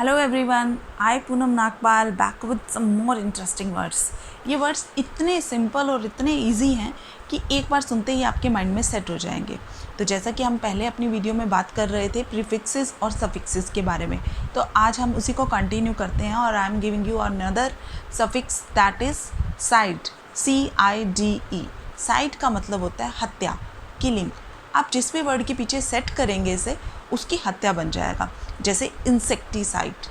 Hello everyone, I Poonam Nagpal back with some more interesting words. ये words इतने simple और इतने इजी हैं कि एक बार सुनते ही आपके माइंड में सेट हो जाएंगे। तो जैसा कि हम पहले अपनी वीडियो में बात कर रहे थे प्रीफिक्सेस और सफिक्सेस के बारे में, तो आज हम उसी को कंटिन्यू करते हैं और I am giving you another suffix that is side, CIDE। Side का मतलब होता है हत्या, किलिंग। आप जिस भी वर्ड के पीछे सेट करेंगे इसे, उसकी हत्या बन जाएगा। जैसे insecticide,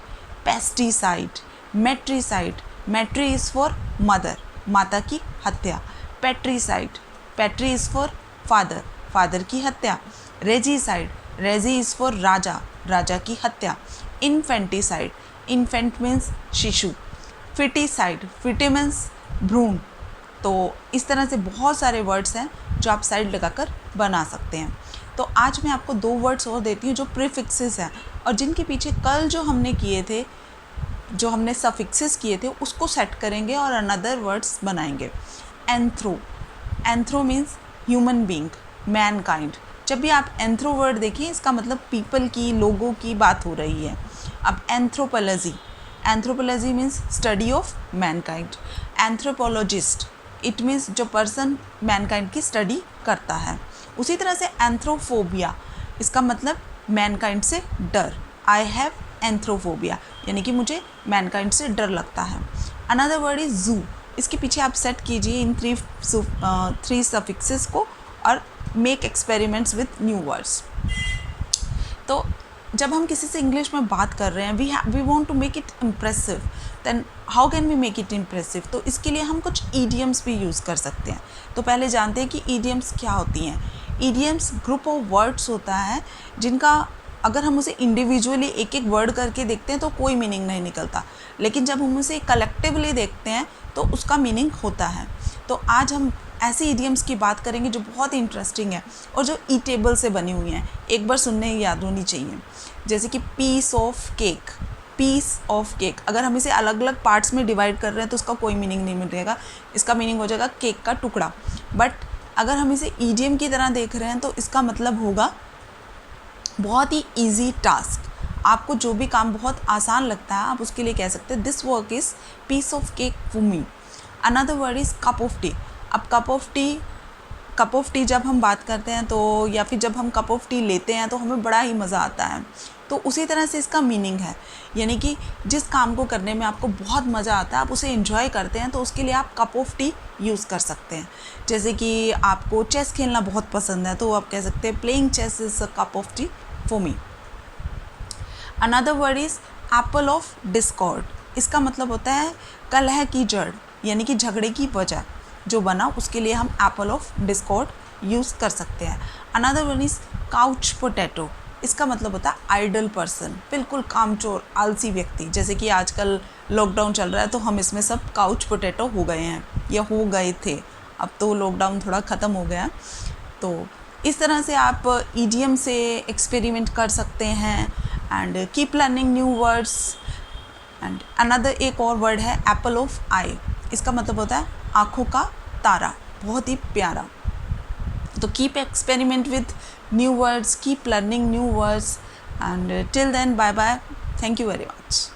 pesticide, matricide. Matri is for mother, माता की हत्या। Patricide, patri is for father, father की हत्या। रेजीसाइड, रेजी इज़ फॉर राजा, राजा की हत्या। इन्फेंटिसाइड, इन्फेंट मीन्स शिशु। फिटिसाइड, फिटी मीन्स भ्रूण। तो इस तरह से बहुत सारे वर्ड्स हैं जो आप साइड लगाकर बना सकते हैं। तो आज मैं आपको दो वर्ड्स और देती हूँ जो प्रीफिक्सेस हैं और जिनके पीछे कल जो हमने किए थे, जो हमने सफिक्सेस किए थे, उसको सेट करेंगे और अनदर वर्ड्स बनाएंगे। Anthro, anthro means human being, Mankind. जब भी आप एंथ्रो वर्ड देखिए, इसका मतलब पीपल की, लोगों की बात हो रही है। अब anthropology, anthropology means study of Mankind. Anthropologist, it means जो पर्सन मैनकाइंड की स्टडी करता है। उसी तरह से एंथ्रोफोबिया, इसका मतलब मैनकाइंड से डर। आई हैव एंथ्रोफोबिया, यानी कि मुझे मैनकाइंड से डर लगता है। अनदर वर्ड इज जू। इसके पीछे आप सेट कीजिए इन थ्री सफिक्सेस को और make experiments with new words. तो जब हम किसी से इंग्लिश में बात कर रहे हैं, we want to make it impressive, then how can we make it impressive? तो इसके लिए हम कुछ ईडियम्स भी यूज़ कर सकते हैं। तो पहले जानते हैं कि ईडियम्स क्या होती हैं। ईडियम्स ग्रुप ऑफ वर्ड्स होता है जिनका अगर हम उसे इंडिविजुअली एक एक वर्ड करके देखते हैं तो कोई मीनिंग नहीं निकलता, लेकिन जब हम उसे कलेक्टिवली देखते हैं तो उसका मीनिंग होता है। तो आज हम ऐसे ईडियम्स की बात करेंगे जो बहुत इंटरेस्टिंग है और जो ईटेबल से बनी हुई हैं, एक बार सुनने ही याद होनी चाहिए। जैसे कि piece of cake, piece of cake. अगर हम इसे अलग अलग पार्ट्स में डिवाइड कर रहे हैं तो उसका कोई मीनिंग नहीं मिलेगा, इसका मीनिंग हो जाएगा केक का टुकड़ा। बट अगर हम इसे ईडियम की तरह देख रहे हैं तो इसका मतलब होगा बहुत ही ईजी टास्क। आपको जो भी काम बहुत आसान लगता है, आप उसके लिए कह सकते हैं this work is piece of cake for me. Another word is cup of T. अब कप ऑफ टी जब हम बात करते हैं तो, या फिर जब हम कप ऑफ टी लेते हैं तो हमें बड़ा ही मज़ा आता है। तो उसी तरह से इसका मीनिंग है, यानी कि जिस काम को करने में आपको बहुत मज़ा आता है, आप उसे एंजॉय करते हैं, तो उसके लिए आप कप ऑफ टी यूज़ कर सकते हैं। जैसे कि आपको चेस खेलना बहुत पसंद है तो आप कह सकते हैं playing chess is a cup of tea for me. Another word is apple of discord. इसका मतलब होता है कलह की जड़, यानी कि झगड़े की वजह जो बना, उसके लिए हम एप्पल ऑफ डिस्कॉर्ड यूज़ कर सकते हैं। Another one is couch potato. इसका मतलब होता है आइडल पर्सन, बिल्कुल कामचोर, आलसी व्यक्ति। जैसे कि आजकल लॉकडाउन चल रहा है तो हम इसमें सब काउच पोटैटो हो गए हैं या हो गए थे। अब तो लॉकडाउन थोड़ा ख़त्म हो गया। तो इस तरह से आप ईडियम से एक्सपेरिमेंट कर सकते हैं and keep learning new words. And another एक और वर्ड है एप्पल ऑफ आई। इसका मतलब होता है आँखों का तारा, बहुत ही प्यारा। तो keep experiment with new words, keep learning new words, and till then bye bye, thank you very much.